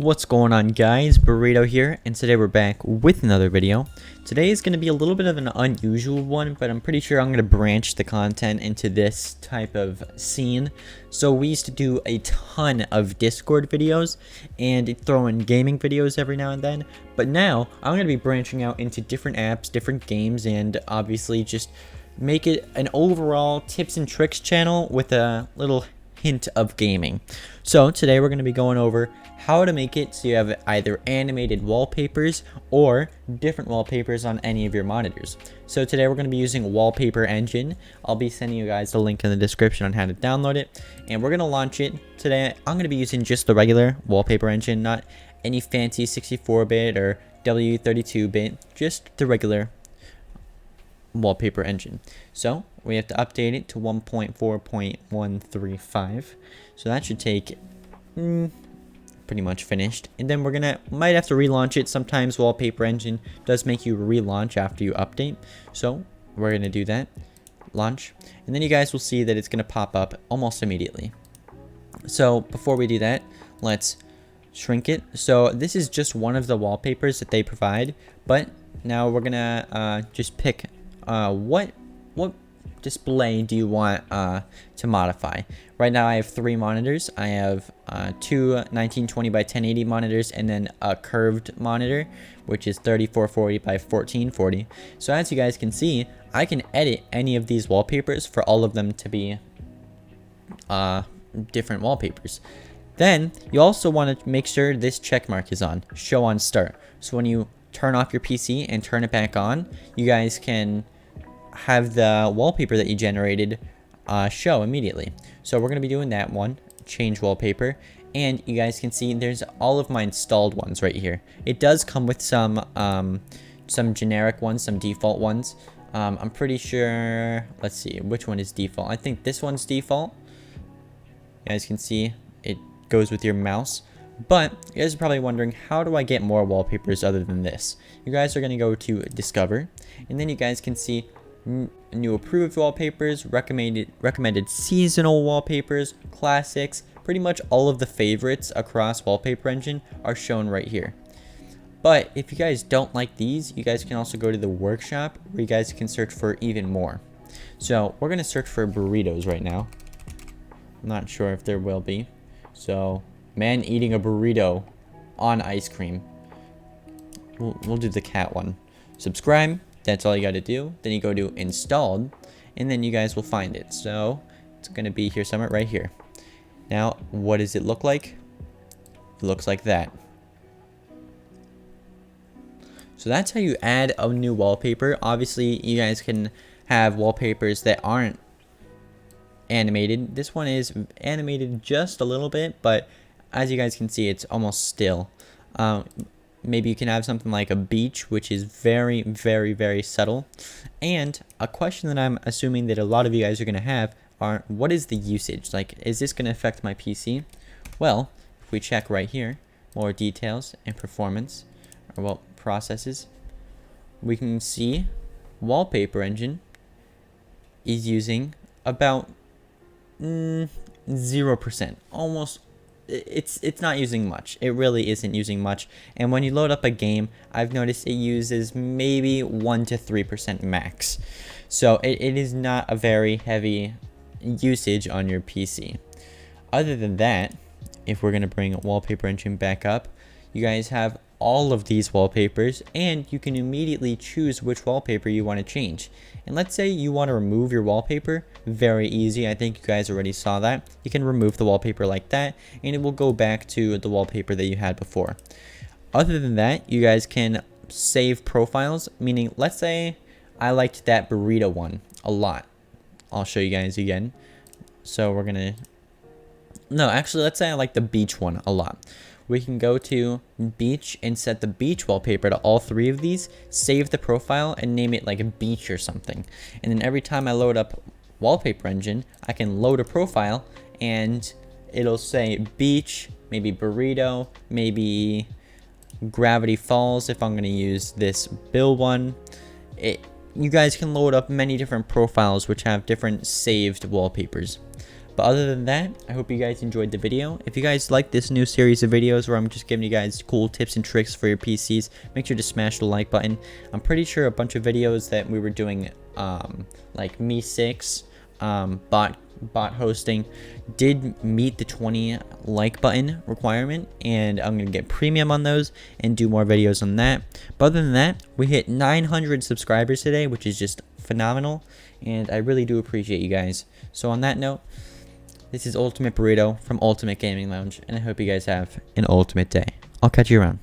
What's going on, guys? Burrito here, and today we're back with another video. Today is going to be a little bit of an unusual one, but I'm pretty sure I'm going to branch the content into this type of scene. So we used to do a ton of Discord videos and throw in gaming videos every now and then, but now I'm going to be branching out into different apps, different games, and obviously just make it an overall tips and tricks channel with a little hint of gaming. So today we're going to be going over how to make it so you have either animated wallpapers or different wallpapers on any of your monitors. So today we're going to be using Wallpaper Engine. I'll be sending you guys the link in the description on how to download it, and we're going to launch it today. I'm going to be using just the regular Wallpaper Engine, not any fancy 64-bit or W32-bit, just the regular Wallpaper Engine. So we have to update it to 1.4.135, so that should take pretty much finished, and then might have to relaunch it. Sometimes Wallpaper Engine does make you relaunch after you update, so we're gonna do that, launch, and then you guys will see that it's gonna pop up almost immediately. So before we do that, let's shrink it. So this is just one of the wallpapers that they provide, but now we're gonna just pick what display do you want to modify. Right now I have 3 monitors. I have 2 1920 by 1080 monitors, and then a curved monitor, which is 3440 by 1440. So as you guys can see, I can edit any of these wallpapers for all of them to be different wallpapers. Then you also want to make sure this check mark is on, show on start. So when you turn off your PC and turn it back on, you guys can have the wallpaper that you generated show immediately. So we're going to be doing that one, change wallpaper, and you guys can see there's all of my installed ones right here. It does come with some generic ones, some default ones. I'm pretty sure, let's see, which one is default? I think this one's default. You guys can see it goes with your mouse. But you guys are probably wondering, how do I get more wallpapers other than this? You guys are going to go to Discover, and then you guys can see new approved wallpapers, recommended seasonal wallpapers, classics. Pretty much all of the favorites across Wallpaper Engine are shown right here. But if you guys don't like these, you guys can also go to the workshop where you guys can search for even more. So we're going to search for burritos right now. I'm not sure if there will be. So man eating a burrito on ice cream. We'll do the cat one. Subscribe. That's all you got to do. Then you go to installed, and then you guys will find it. So it's going to be here somewhere right here. Now, what does it look like? It looks like that. So that's how you add a new wallpaper. Obviously, you guys can have wallpapers that aren't animated. This one is animated just a little bit, but as you guys can see, it's almost still. Maybe you can have something like a beach, which is very, very, very subtle. And a question that I'm assuming that a lot of you guys are going to have are, what is the usage? Like, is this going to affect my PC? Well, if we check right here, more details and performance, or well, processes, we can see Wallpaper Engine is using about 0%, almost. It's not using much. It really isn't using much. And when you load up a game, I've noticed it uses maybe 1 to 3% max. So it is not a very heavy usage on your PC. Other than that, if we're going to bring Wallpaper Engine back up, you guys have all of these wallpapers, and you can immediately choose which wallpaper you want to change. And let's say you want to remove your wallpaper. Very easy. I think you guys already saw that. You can remove the wallpaper like that, and it will go back to the wallpaper that you had before. Other than that, you guys can save profiles, meaning let's say I liked that burrito one a lot. I'll show you guys again. So we're gonna, no, actually, let's say I like the beach one a lot. We can go to beach and set the beach wallpaper to all 3 of these, save the profile, and name it like a beach or something. And then every time I load up Wallpaper Engine, I can load a profile, and it'll say beach, maybe burrito, maybe Gravity Falls if I'm going to use this Bill one. You guys can load up many different profiles which have different saved wallpapers. But other than that, I hope you guys enjoyed the video. If you guys like this new series of videos where I'm just giving you guys cool tips and tricks for your PCs, make sure to smash the like button. I'm pretty sure a bunch of videos that we were doing, like Me 6, bot hosting, did meet the 20 like button requirement, and I'm gonna get premium on those and do more videos on that. But other than that, we hit 900 subscribers today, which is just phenomenal, and I really do appreciate you guys. So on that note, this is Ultimate Burrito from Ultimate Gaming Lounge, and I hope you guys have an ultimate day. I'll catch you around.